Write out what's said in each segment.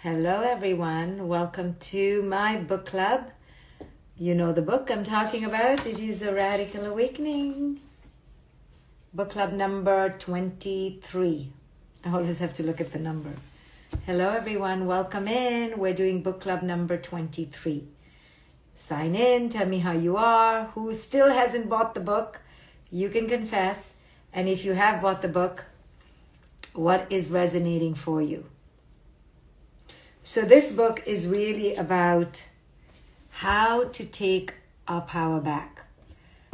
Hello everyone, welcome to my book club. You know the book I'm talking about. It is A Radical Awakening. Book club number 23. I always have to look at the number. Hello everyone, welcome in. We're doing book club number 23. Sign in, tell me how you are. Who still hasn't bought the book, you can confess. And if you have bought the book, what is resonating for you? So this book is really about how to take our power back,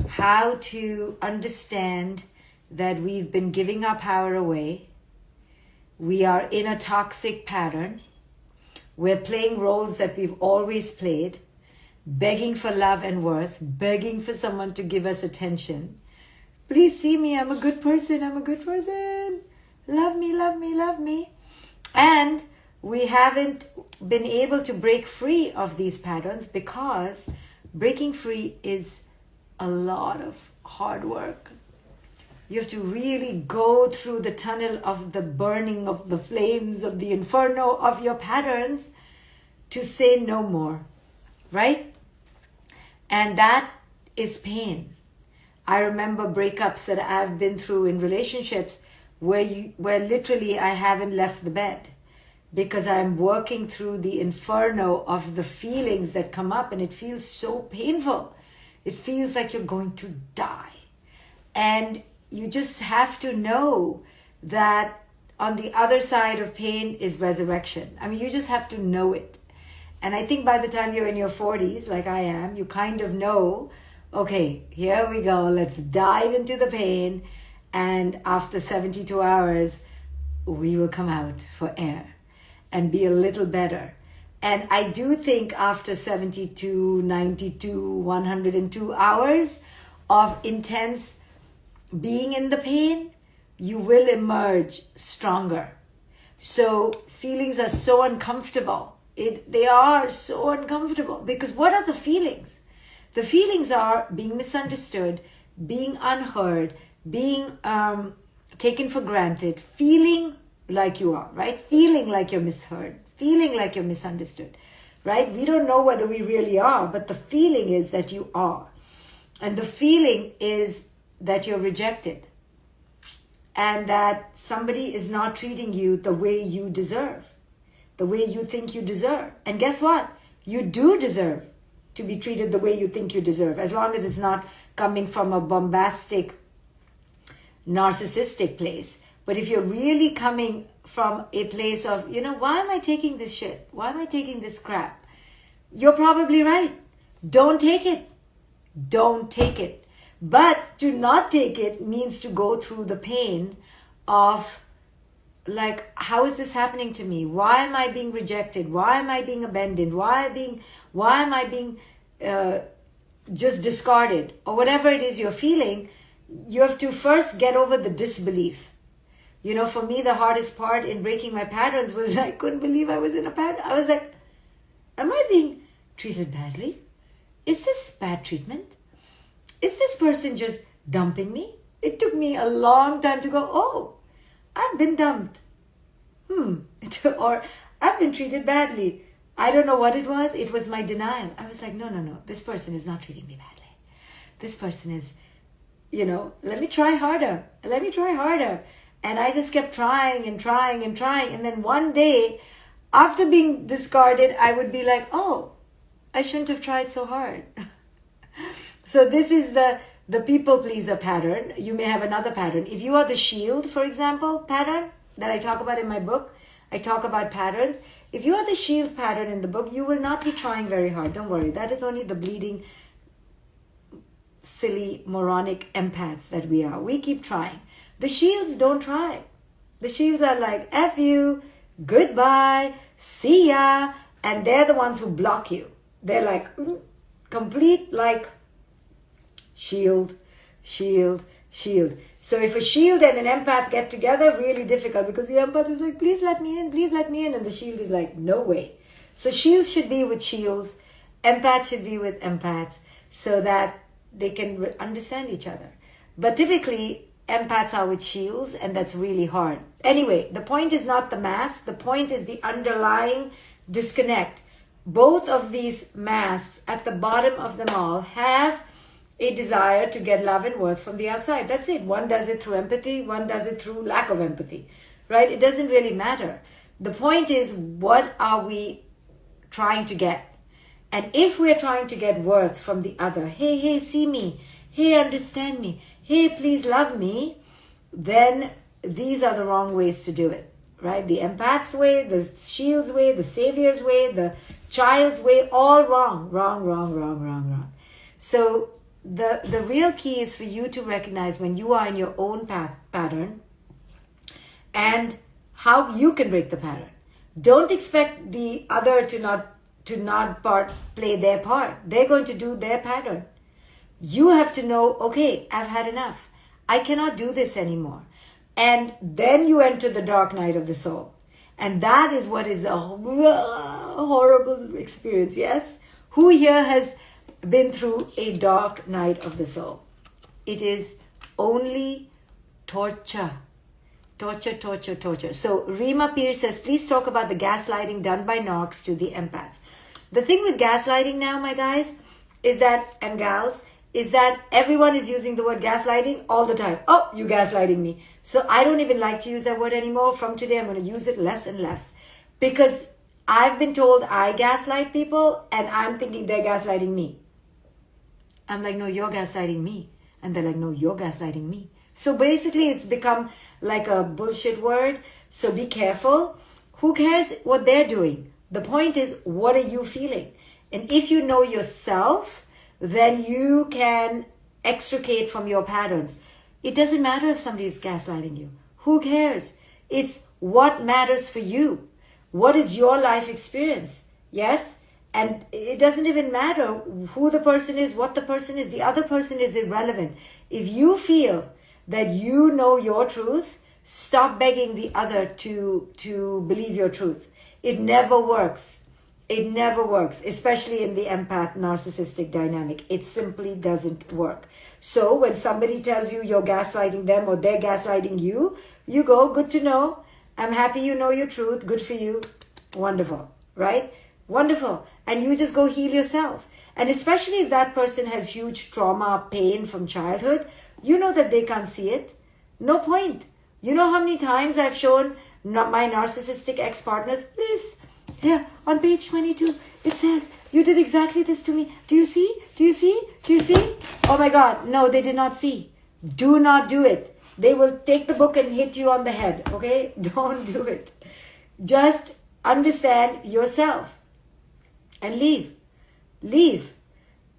how to understand that we've been giving our power away. We are in a toxic pattern. We're playing roles that we've always played, begging for love and worth, begging for someone to give us attention. Please see me, I'm a good person, I'm a good person. Love me, love me, love me. And we haven't been able to break free of these patterns because breaking free is a lot of hard work. You have to really go through the tunnel of the burning of the flames of the inferno of your patterns to say no more, right? And that is pain. I remember breakups that I've been through in relationships where literally I haven't left the bed, because I'm working through the inferno of the feelings that come up, and it feels so painful. It feels like you're going to die. And you just have to know that on the other side of pain is resurrection. I mean, you just have to know it. And I think by the time you're in your 40s, like I am, you kind of know, okay, here we go. Let's dive into the pain. And after 72 hours, we will come out for air and be a little better. And I do think after 72, 92, 102 hours of intense being in the pain, you will emerge stronger. So feelings are so uncomfortable. They are so uncomfortable because what are the feelings? The feelings are being misunderstood, being unheard, being taken for granted, feeling like you are, right? Feeling like you're misheard, feeling like you're misunderstood, right? We don't know whether we really are, but the feeling is that you are. And the feeling is that you're rejected and that somebody is not treating you the way you deserve, the way you think you deserve. And guess what? You do deserve to be treated the way you think you deserve, as long as it's not coming from a bombastic, narcissistic place. But if you're really coming from a place of, why am I taking this shit? Why am I taking this crap? You're probably right. Don't take it. Don't take it. But to not take it means to go through the pain of, like, how is this happening to me? Why am I being rejected? Why am I being abandoned? Why am I being just discarded? Or whatever it is you're feeling, you have to first get over the disbelief. For me, the hardest part in breaking my patterns was I couldn't believe I was in a pattern. I was like, am I being treated badly? Is this bad treatment? Is this person just dumping me? It took me a long time to go, oh, I've been dumped. Or I've been treated badly. I don't know what it was. It was my denial. I was like, no. This person is not treating me badly. This person is, let me try harder. Let me try harder. And I just kept trying and trying and trying. And then one day, after being discarded, I would be like, oh, I shouldn't have tried so hard. So this is the people pleaser pattern. You may have another pattern. If you are the shield, for example, pattern that I talk about in my book, I talk about patterns. If you are the shield pattern in the book, you will not be trying very hard. Don't worry. That is only the bleeding, silly, moronic empaths that we are. We keep trying. The shields don't try. The shields are like, F you, goodbye, see ya. And they're the ones who block you. They're like, complete like shield, shield, shield. So if a shield and an empath get together, really difficult because the empath is like, please let me in, please let me in. And the shield is like, no way. So shields should be with shields. Empaths should be with empaths so that they can understand each other. But typically, empaths are with shields, and that's really hard. Anyway, the point is not the mask. The point is the underlying disconnect. Both of these masks at the bottom of them all have a desire to get love and worth from the outside. That's it. One does it through empathy, one does it through lack of empathy, right? It doesn't really matter. The point is, what are we trying to get? And if we're trying to get worth from the other, hey, see me, hey, understand me, hey, please love me, then these are the wrong ways to do it, right? The empath's way, the shield's way, the savior's way, the child's way, all wrong. So the real key is for you to recognize when you are in your own pattern and how you can break the pattern. Don't expect the other to not play their part. They're going to do their pattern. You have to know, okay, I've had enough. I cannot do this anymore. And then you enter the dark night of the soul. And that is what is a horrible experience, yes? Who here has been through a dark night of the soul? It is only torture. Torture. So Rima Peer says, please talk about the gaslighting done by Knox to the empaths. The thing with gaslighting now, my guys, is that, and gals, is that everyone is using the word gaslighting all the time. Oh, you gaslighting me. So I don't even like to use that word anymore. From today, I'm going to use it less and less. Because I've been told I gaslight people, and I'm thinking they're gaslighting me. I'm like, no, you're gaslighting me. And they're like, no, you're gaslighting me. So basically, it's become like a bullshit word. So be careful. Who cares what they're doing? The point is, what are you feeling? And if you know yourself, then you can extricate from your patterns. It doesn't matter if somebody is gaslighting you. Who cares? It's what matters for you. What is your life experience? Yes? And it doesn't even matter who the person is, what the person is. The other person is irrelevant. If you feel that you know your truth, stop begging the other to believe your truth. It never works. It never works, especially in the empath narcissistic dynamic. It simply doesn't work. So when somebody tells you you're gaslighting them or they're gaslighting you, you go, good to know. I'm happy you know your truth. Good for you. Wonderful, right? Wonderful. And you just go heal yourself. And especially if that person has huge trauma, pain from childhood, you know that they can't see it. No point. You know how many times I've shown my narcissistic ex-partners, please, here on page 22, it says, you did exactly this to me. Do you see? Do you see? Do you see? Oh my God. No, they did not see. Do not do it. They will take the book and hit you on the head. Okay? Don't do it. Just understand yourself and leave. Leave.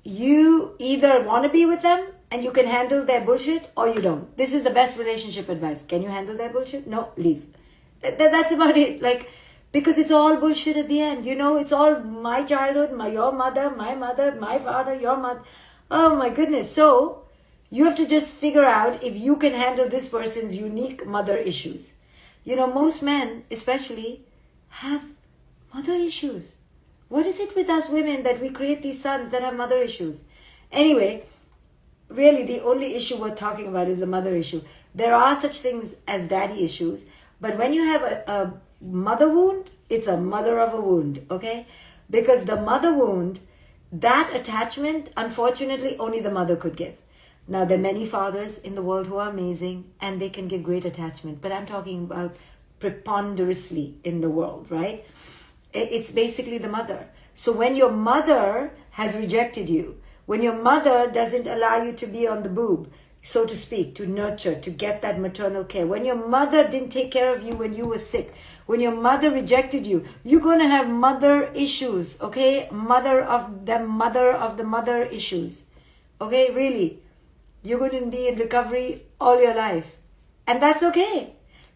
You either want to be with them and you can handle their bullshit or you don't. This is the best relationship advice. Can you handle their bullshit? No, leave. That's about it. Because it's all bullshit at the end. You know, it's all my childhood, your mother, my father, your mother. Oh my goodness. So you have to just figure out if you can handle this person's unique mother issues. You know, most men especially have mother issues. What is it with us women that we create these sons that have mother issues? Anyway, really the only issue worth talking about is the mother issue. There are such things as daddy issues, but when you have a mother wound, it's a mother of a wound, okay? Because the mother wound, that attachment, unfortunately, only the mother could give. Now, there are many fathers in the world who are amazing and they can give great attachment, but I'm talking about preponderously in the world, right? It's basically the mother. So when your mother has rejected you, when your mother doesn't allow you to be on the boob, so to speak, to nurture, to get that maternal care, when your mother didn't take care of you when you were sick, when your mother rejected you, you're going to have mother issues, okay? Mother of the mother issues, okay? Really, you're going to be in recovery all your life. And that's okay.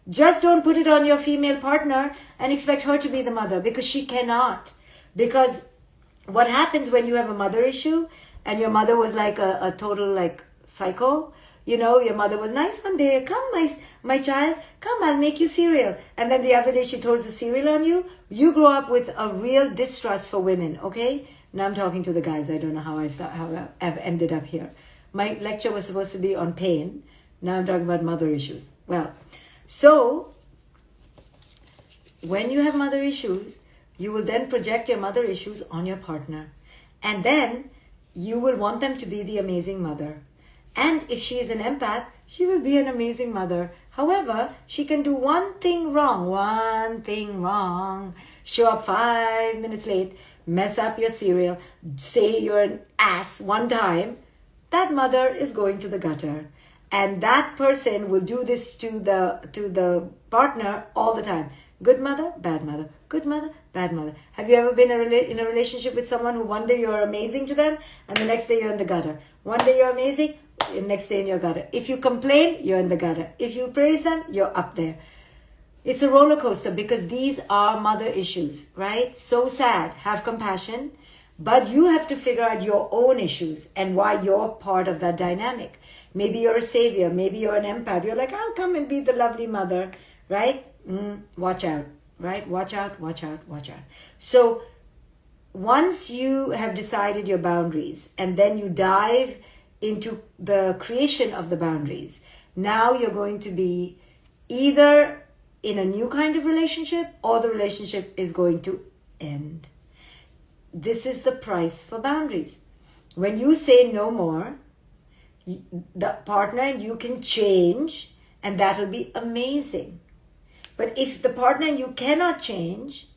Just don't put it on your female partner and expect her to be the mother, because she cannot. Because what happens when you have a mother issue and your mother was like a total psycho, you know, your mother was nice one day, come my child, come, I'll make you cereal. And then the other day she throws the cereal on you. You grow up with a real distrust for women, okay? Now I'm talking to the guys. I don't know how I've ended up here. My lecture was supposed to be on pain, Now I'm talking about mother issues. Well, so when you have mother issues, you will then project your mother issues on your partner. And then you will want them to be the amazing mother. And if she is an empath, she will be an amazing mother. However, she can do one thing wrong. Show up 5 minutes late, mess up your cereal, say you're an ass one time. That mother is going to the gutter. And that person will do this to the partner all the time. Good mother, bad mother. Good mother, bad mother. Have you ever been in a relationship with someone who one day you're amazing to them and the next day you're in the gutter? One day you're amazing, the next day in your gutter. If you complain, you're in the gutter. If you praise them, you're up there. It's a roller coaster because these are mother issues, right? So sad. Have compassion. But you have to figure out your own issues and why you're part of that dynamic. Maybe you're a savior. Maybe you're an empath. You're like, I'll come and be the lovely mother, right? Watch out, right? Watch out. So once you have decided your boundaries and then you dive into the creation of the boundaries, now you're going to be either in a new kind of relationship or the relationship is going to end. This is the price for boundaries. When you say no more, the partner and you can change, and that'll be amazing. But if the partner and you cannot change,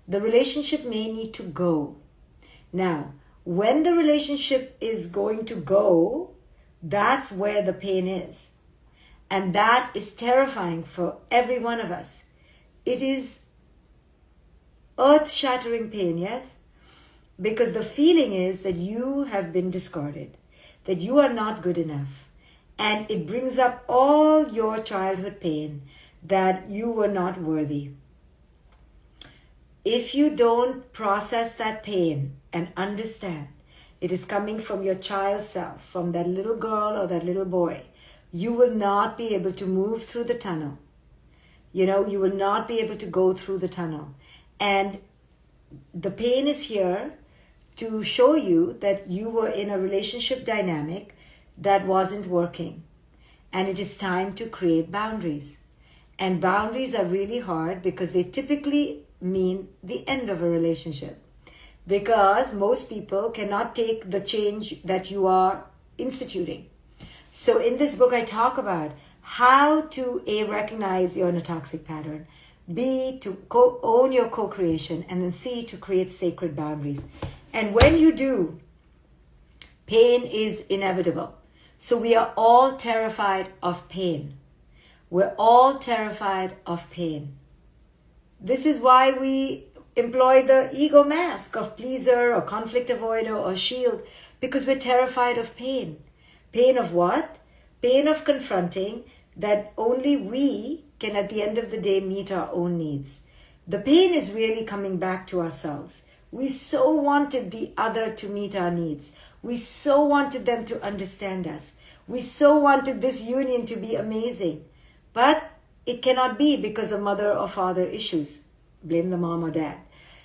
the relationship may need to go. Now, when the relationship is going to go, that's where the pain is. And that is terrifying for every one of us. It is earth-shattering pain, yes? Because the feeling is that you have been discarded, that you are not good enough. And it brings up all your childhood pain, that you were not worthy. If you don't process that pain and understand it is coming from your child self, from that little girl or that little boy, you will not be able to move through the tunnel. You will not be able to go through the tunnel. And the pain is here to show you that you were in a relationship dynamic that wasn't working. And it is time to create boundaries. And boundaries are really hard because they typically mean the end of a relationship. Because most people cannot take the change that you are instituting. So in this book, I talk about how to A, recognize you're in a toxic pattern, B, to own your co-creation, and then C, to create sacred boundaries. And when you do, pain is inevitable. So we are all terrified of pain. We're all terrified of pain. This is why we employ the ego mask of pleaser or conflict avoider or shield, because we're terrified of pain. Pain of what? Pain of confronting that only we can at the end of the day meet our own needs. The pain is really coming back to ourselves. We so wanted the other to meet our needs. We so wanted them to understand us. We so wanted this union to be amazing. But it cannot be because of mother or father issues. Blame the mom or dad.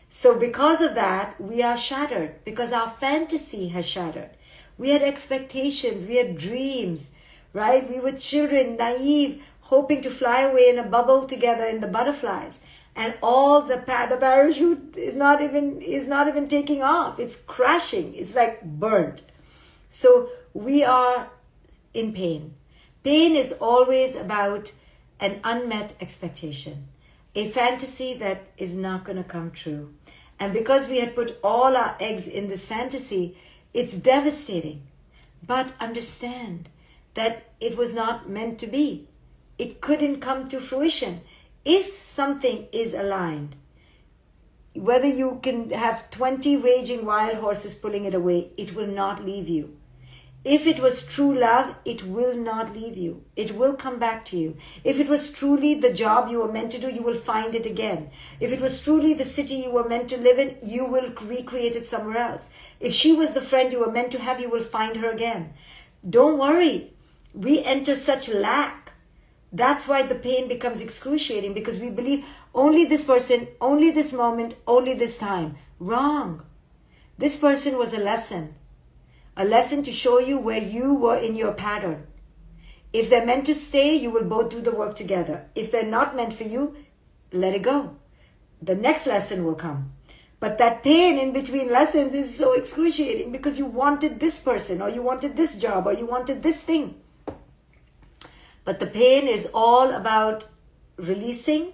So because of that, we are shattered because our fantasy has shattered. We had expectations, we had dreams, right? We were children, naive, hoping to fly away in a bubble together in the butterflies. And all the parachute is not even taking off. It's crashing. It's like burnt. So we are in pain. Pain is always about an unmet expectation, a fantasy that is not going to come true. And because we had put all our eggs in this fantasy, it's devastating. But understand that it was not meant to be. It couldn't come to fruition. If something is aligned, whether you can have 20 raging wild horses pulling it away, it will not leave you. If it was true love, it will not leave you. It will come back to you. If it was truly the job you were meant to do, you will find it again. If it was truly the city you were meant to live in, you will recreate it somewhere else. If she was the friend you were meant to have, you will find her again. Don't worry. We enter such lack. That's why the pain becomes excruciating, because we believe only this person, only this moment, only this time. Wrong. This person was a lesson to show you where you were in your pattern. If they're meant to stay, you will both do the work together. If they're not meant for you, let it go. The next lesson will come. But that pain in between lessons is so excruciating because you wanted this person, or you wanted this job, or you wanted this thing. But the pain is all about releasing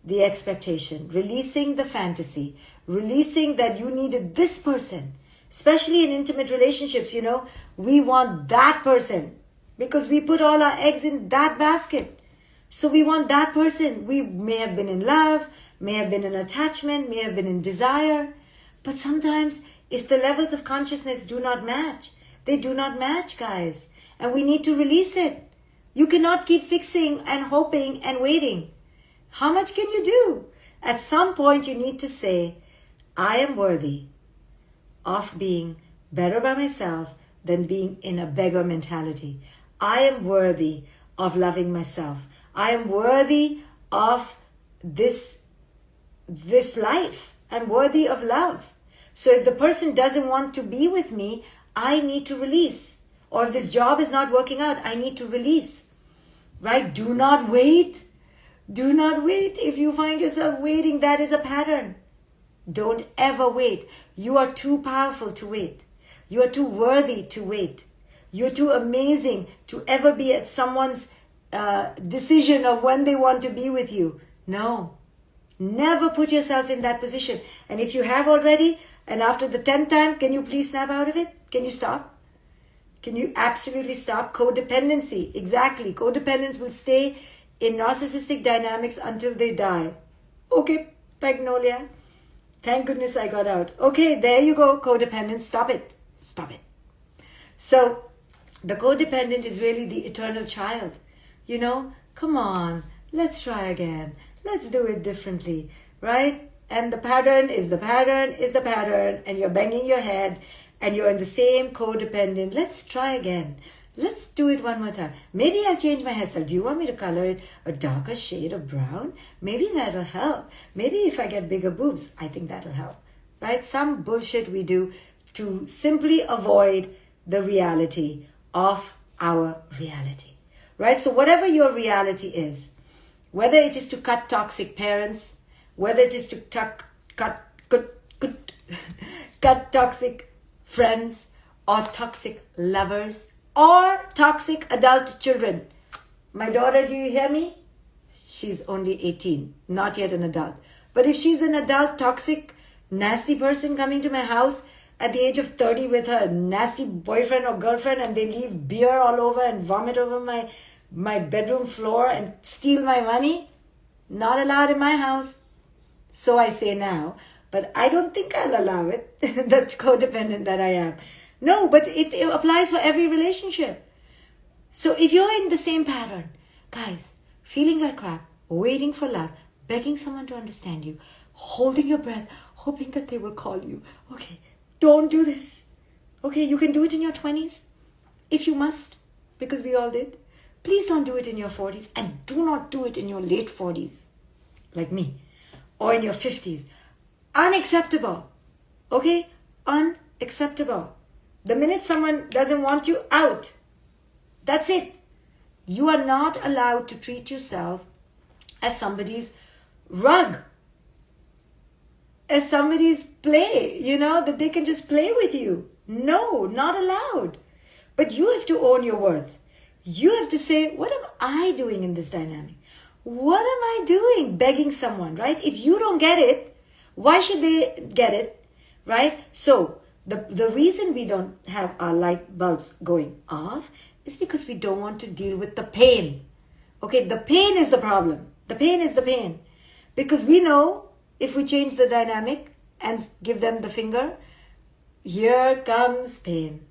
the expectation, releasing the fantasy, releasing that you needed this person. Especially in intimate relationships, we want that person because we put all our eggs in that basket. So we want that person. We may have been in love, may have been in attachment, may have been in desire. But sometimes if the levels of consciousness do not match, they do not match, guys. And we need to release it. You cannot keep fixing and hoping and waiting. How much can you do? At some point you need to say, I am worthy of being better by myself than being in a beggar mentality. I am worthy of loving myself. I am worthy of this life. I'm worthy of love. So if the person doesn't want to be with me, I need to release. Or if this job is not working out, I need to release. Right? Do not wait. Do not wait. If you find yourself waiting, that is a pattern. Don't ever wait. You are too powerful to wait. You are too worthy to wait. You're too amazing to ever be at someone's decision of when they want to be with you. No. Never put yourself in that position. And if you have already, and after the 10th time, can you please snap out of it? Can you stop? Can you absolutely stop? Codependency. Exactly. Codependence will stay in narcissistic dynamics until they die. Okay, Magnolia. Thank goodness I got out. Okay, there you go, codependent. Stop it. Stop it. So, the codependent is really the eternal child. Come on, let's try again. Let's do it differently, right? And the pattern is the pattern is the pattern, and you're banging your head, and you're in the same codependent. Let's try again. Let's do it one more time. Maybe I'll change my hairstyle. Do you want me to color it a darker shade of brown? Maybe that'll help. Maybe if I get bigger boobs, I think that'll help. Right? Some bullshit we do to simply avoid the reality of our reality. Right? So whatever your reality is, whether it is to cut toxic parents, whether it is to cut toxic friends, or toxic lovers, or toxic adult children. My daughter, do you hear me? She's only 18, not yet an adult. But if she's an adult, toxic, nasty person coming to my house at the age of 30 with her nasty boyfriend or girlfriend, and they leave beer all over and vomit over my bedroom floor and steal my money, not allowed in my house. So I say now, but I don't think I'll allow it. That's codependent that I am. No, but it applies for every relationship. So if you're in the same pattern, guys, feeling like crap, waiting for love, begging someone to understand you, holding your breath, hoping that they will call you. Okay, don't do this. Okay, you can do it in your 20s, if you must, because we all did. Please don't do it in your 40s, and do not do it in your late 40s, like me, or in your 50s. Unacceptable. Okay? Unacceptable. The minute someone doesn't want you, out. That's it. You are not allowed to treat yourself as somebody's rug, as somebody's play, that they can just play with you. No, not allowed. But you have to own your worth. You have to say, what am I doing in this dynamic? What am I doing begging someone, right? If you don't get it, why should they get it, right? So, the reason we don't have our light bulbs going off is because we don't want to deal with the pain. Okay, the pain is the problem. The pain is the pain. Because we know if we change the dynamic and give them the finger, here comes pain.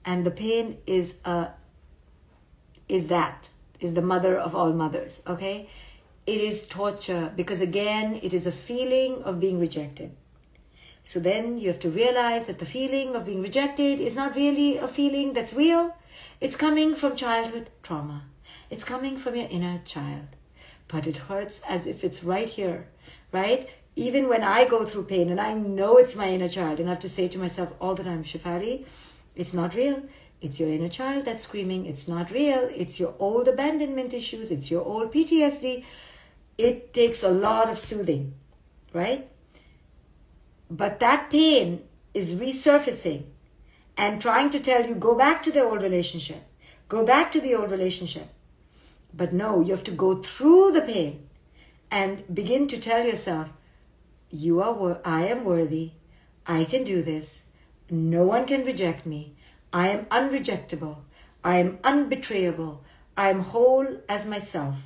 And the pain is the mother of all mothers, okay? It is torture because, again, it is a feeling of being rejected. So then you have to realize that the feeling of being rejected is not really a feeling that's real. It's coming from childhood trauma. It's coming from your inner child. But it hurts as if it's right here, right? Even when I go through pain and I know it's my inner child, and I have to say to myself all the time, Shefali, it's not real. It's your inner child that's screaming. It's not real. It's your old abandonment issues. It's your old PTSD. It takes a lot of soothing, right? But that pain is resurfacing and trying to tell you, go back to the old relationship. Go back to the old relationship. But no, you have to go through the pain and begin to tell yourself, I am worthy. I can do this. No one can reject me. I am unrejectable. I am unbetrayable. I am whole as myself.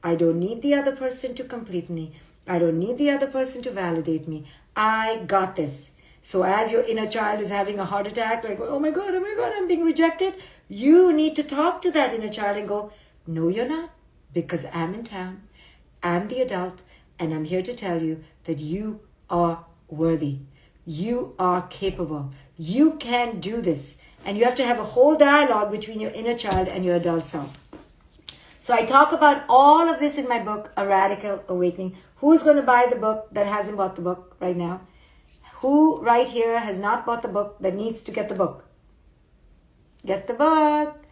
I don't need the other person to complete me. I don't need the other person to validate me. I got this. So as your inner child is having a heart attack, like, oh my God, I'm being rejected. You need to talk to that inner child and go, no, you're not, because I'm in town. I'm the adult, and I'm here to tell you that you are worthy. You are capable. You can do this. And you have to have a whole dialogue between your inner child and your adult self. So I talk about all of this in my book, A Radical Awakening. Who's going to buy the book that hasn't bought the book right now? Who right here has not bought the book that needs to get the book? Get the book.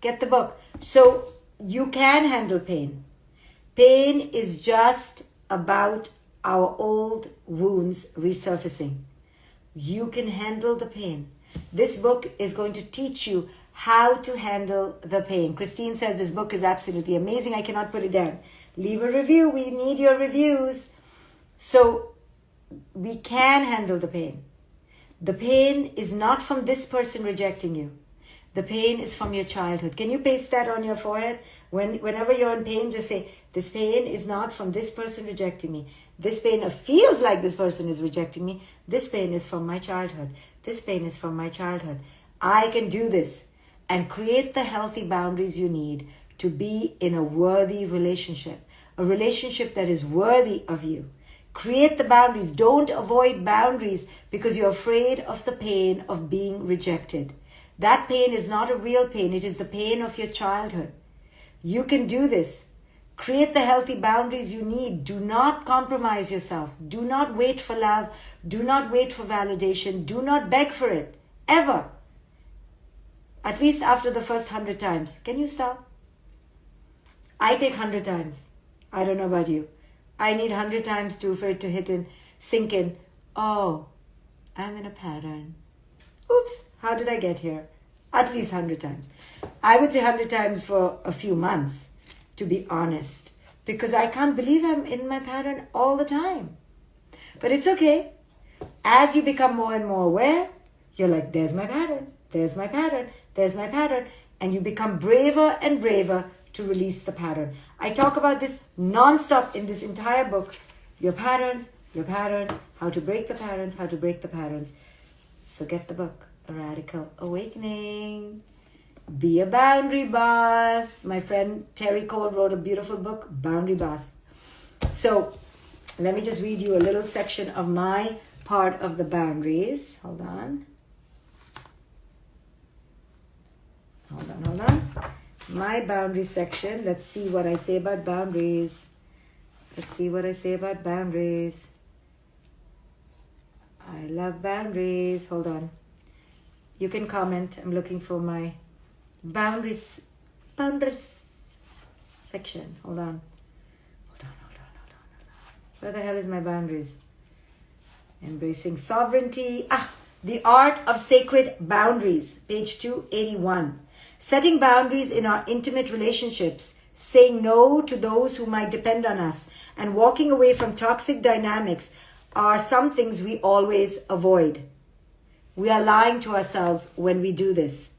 Get the book. So you can handle pain. Pain is just about our old wounds resurfacing. You can handle the pain. This book is going to teach you how to handle the pain. Christine says this book is absolutely amazing. I cannot put it down. Leave a review. We need your reviews. So we can handle the pain. The pain is not from this person rejecting you. The pain is from your childhood. Can you paste that on your forehead? Whenever you're in pain, just say, this pain is not from this person rejecting me. This pain feels like this person is rejecting me. This pain is from my childhood. This pain is from my childhood. I can do this and create the healthy boundaries you need to be in a worthy relationship. A relationship that is worthy of you. Create the boundaries. Don't avoid boundaries because you're afraid of the pain of being rejected. That pain is not a real pain. It is the pain of your childhood. You can do this. Create the healthy boundaries you need. Do not compromise yourself. Do not wait for love. Do not wait for validation. Do not beg for it. Ever. At least after the first 100 times. Can you stop? I take 100 times. I don't know about you. I need 100 times for it to hit and sink in. Oh, I'm in a pattern. Oops, how did I get here? At least 100 times. I would say 100 times for a few months, to be honest. Because I can't believe I'm in my pattern all the time. But it's okay. As you become more and more aware, you're like, there's my pattern, there's my pattern, there's my pattern. And you become braver and braver to release the pattern. I talk about this non-stop in this entire book. Your patterns, how to break the patterns, how to break the patterns. So get the book, A Radical Awakening. Be a boundary boss. My friend Terry Cole wrote a beautiful book, Boundary Boss. So let me just read you a little section of my part of the boundaries. Hold on. My boundary section. Let's see what I say about boundaries. I love boundaries. Hold on. You can comment. I'm looking for my boundaries section. Hold on. Where the hell is my boundaries? Embracing sovereignty. The Art of Sacred Boundaries. Page 281. Setting boundaries in our intimate relationships, saying no to those who might depend on us, and walking away from toxic dynamics are some things we always avoid. We are lying to ourselves when we do this.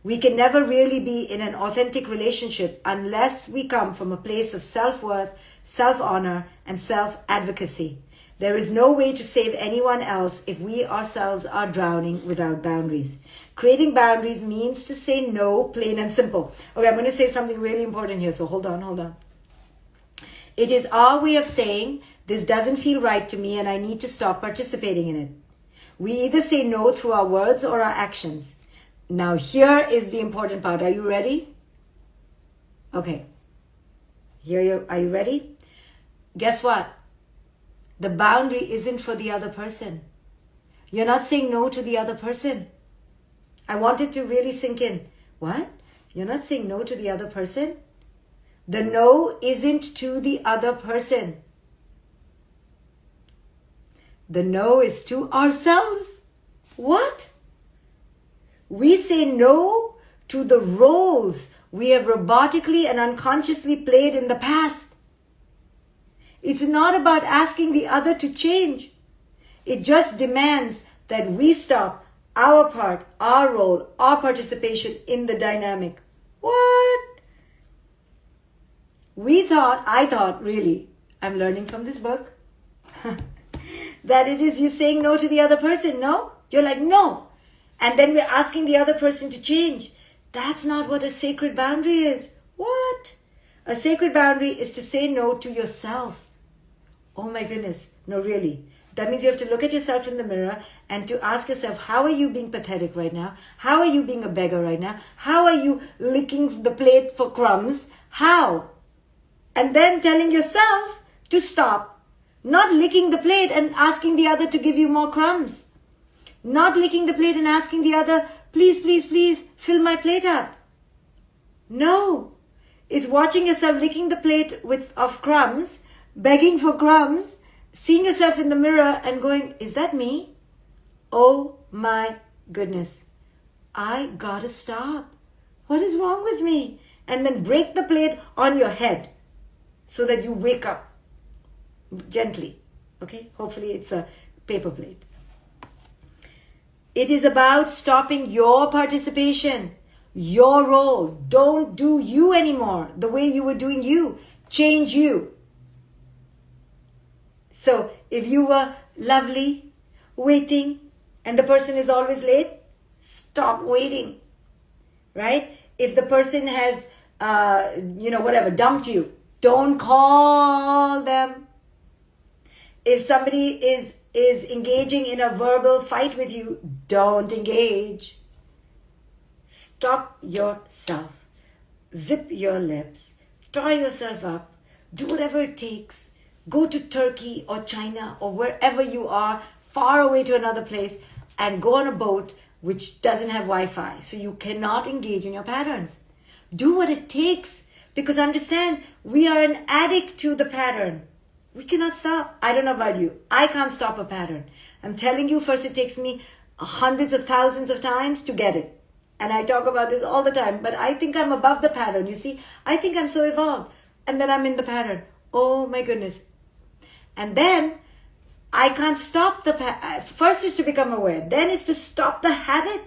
We can never really be in an authentic relationship unless we come from a place of self-worth, self-honor, and self-advocacy. There is no way to save anyone else if we ourselves are drowning without boundaries. Creating boundaries means to say no, plain and simple. Okay, I'm going to say something really important here, so hold on. It is our way of saying, this doesn't feel right to me and I need to stop participating in it. We either say no through our words or our actions. Now here is the important part. Are you ready? Okay. Are you ready? Guess what? The boundary isn't for the other person. You're not saying no to the other person. I want it to really sink in. What? You're not saying no to the other person? The no isn't to the other person. The no is to ourselves. What? We say no to the roles we have robotically and unconsciously played in the past. It's not about asking the other to change. It just demands that we stop our part, our role, our participation in the dynamic. What? I thought really, I'm learning from this book, that it is you saying no to the other person, no? You're like, no. And then we're asking the other person to change. That's not what a sacred boundary is. What? A sacred boundary is to say no to yourself. Oh my goodness. No, really. That means you have to look at yourself in the mirror and to ask yourself, how are you being pathetic right now? How are you being a beggar right now? How are you licking the plate for crumbs? How? And then telling yourself to stop. Not licking the plate and asking the other to give you more crumbs. Not licking the plate and asking the other, please, please, please, fill my plate up. No. It's watching yourself licking the plate of crumbs, begging for crumbs, seeing yourself in the mirror and going, is that me? Oh my goodness. I gotta stop. What is wrong with me? And then break the plate on your head so that you wake up gently. Okay? Hopefully it's a paper plate. It is about stopping your participation, your role. Don't do you anymore the way you were doing you. Change you. So if you were lovely, waiting, and the person is always late, stop waiting, right? If the person has, dumped you, don't call them. If somebody is engaging in a verbal fight with you, don't engage. Stop yourself. Zip your lips. Tie yourself up. Do whatever it takes. Go to Turkey or China or wherever you are, far away to another place, and go on a boat which doesn't have Wi-Fi, so you cannot engage in your patterns. Do what it takes, because understand, we are an addict to the pattern. We cannot stop. I don't know about you. I can't stop a pattern. I'm telling you, first it takes me hundreds of thousands of times to get it. And I talk about this all the time, but I think I'm above the pattern. You see, I think I'm so evolved. And then I'm in the pattern. Oh my goodness. And then I can't stop the first is to become aware. Then is to stop the habit,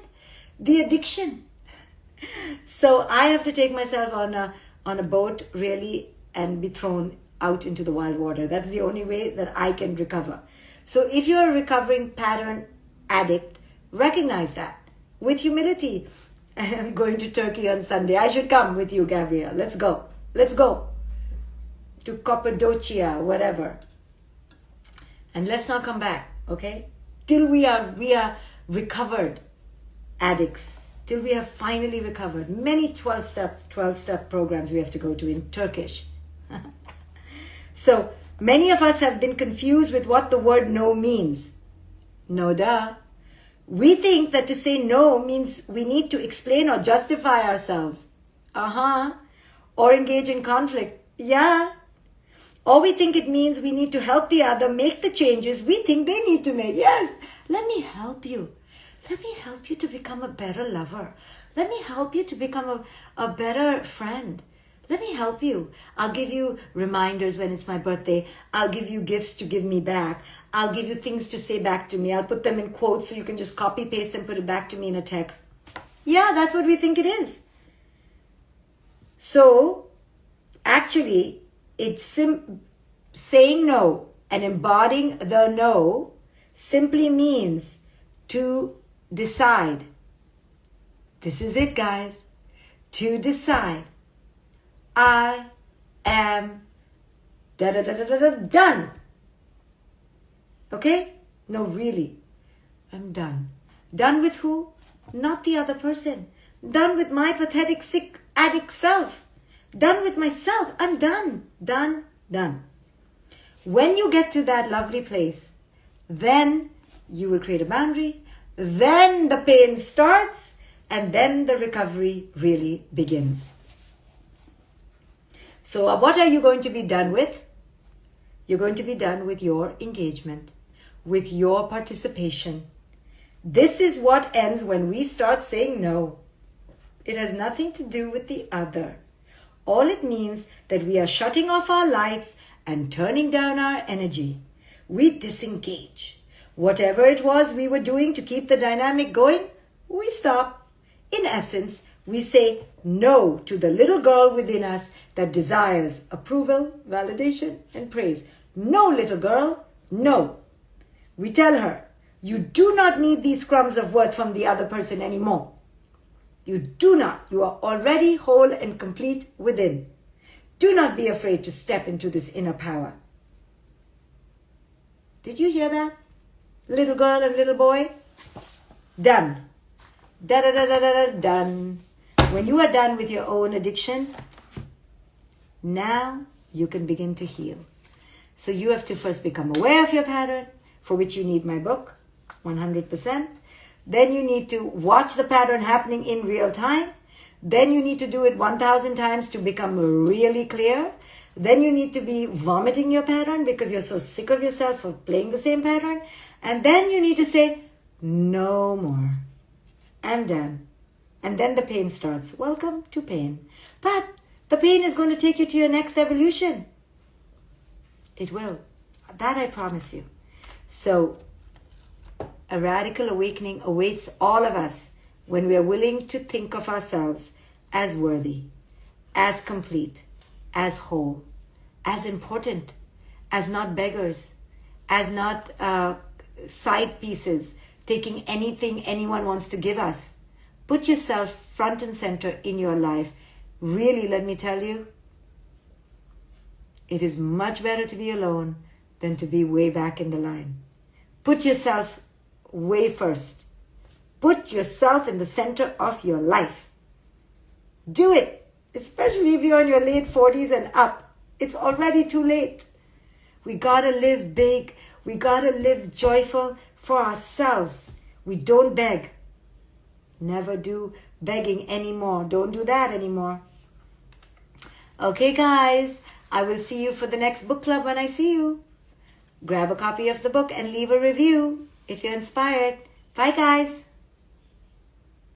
the addiction. So I have to take myself on a boat really and be thrown out into the wild water. That's the only way that I can recover. So if you're a recovering pattern addict, recognize that with humility. I'm going to Turkey on Sunday. I should come with you, Gabrielle. Let's go. Let's go to Cappadocia, whatever. And let's not come back, okay? Till we are recovered addicts. Till we have finally recovered. Many 12-step programs we have to go to in Turkish. So many of us have been confused with what the word no means. No duh. We think that to say no means we need to explain or justify ourselves. Or engage in conflict. Yeah. Or we think it means we need to help the other make the changes we think they need to make. Yes, let me help you. Let me help you to become a better lover. Let me help you to become a better friend. Let me help you. I'll give you reminders when it's my birthday. I'll give you gifts to give me back. I'll give you things to say back to me. I'll put them in quotes so you can just copy, paste, and put it back to me in a text. Yeah, that's what we think it is. So, actually, it's saying no and embodying the no simply means to decide. This is it, guys. To decide. I am done. Okay? No, really. I'm done. Done with who? Not the other person. Done with my pathetic, sick, addict self. Done with myself. I'm done. Done. When you get to that lovely place, then you will create a boundary. Then the pain starts. and then the recovery really begins. So what are you going to be done with? You're going to be done with your engagement, with your participation. This is what ends when we start saying no. It has nothing to do with the other. All it means that we are shutting off our lights and turning down our energy. We disengage. Whatever it was we were doing to keep the dynamic going, we stop. In essence, we say no to the little girl within us that desires approval, validation, and praise. No, little girl, no. We tell her, you do not need these crumbs of worth from the other person anymore. You do not. You are already whole and complete within. Do not be afraid to step into this inner power. Did you hear that? Little girl and little boy? Done. Da-da-da-da-da-da, done. When you are done with your own addiction, now you can begin to heal. So you have to first become aware of your pattern, for which you need my book, 100%. Then you need to watch the pattern happening in real time. Then you need to do it 1,000 times to become really clear. Then you need to be vomiting your pattern because you're so sick of yourself for playing the same pattern. And then you need to say, no more. I'm done. And then the pain starts. Welcome to pain. But the pain is going to take you to your next evolution. It will. That I promise you. So, a radical awakening awaits all of us when we are willing to think of ourselves as worthy, as complete, as whole, as important, as not beggars, as not side pieces, taking anything anyone wants to give us. Put yourself front and center in your life. Really, let me tell you, it is much better to be alone than to be way back in the line. Put yourself way first. Put yourself in the center of your life. Do it, especially if you're in your late 40s and up. It's already too late. We gotta live big. We gotta live joyful for ourselves. We don't beg. Never do begging anymore. Don't do that anymore. Okay, guys, I will see you for the next book club when I see you. Grab a copy of the book and leave a review if you're inspired. Bye, guys.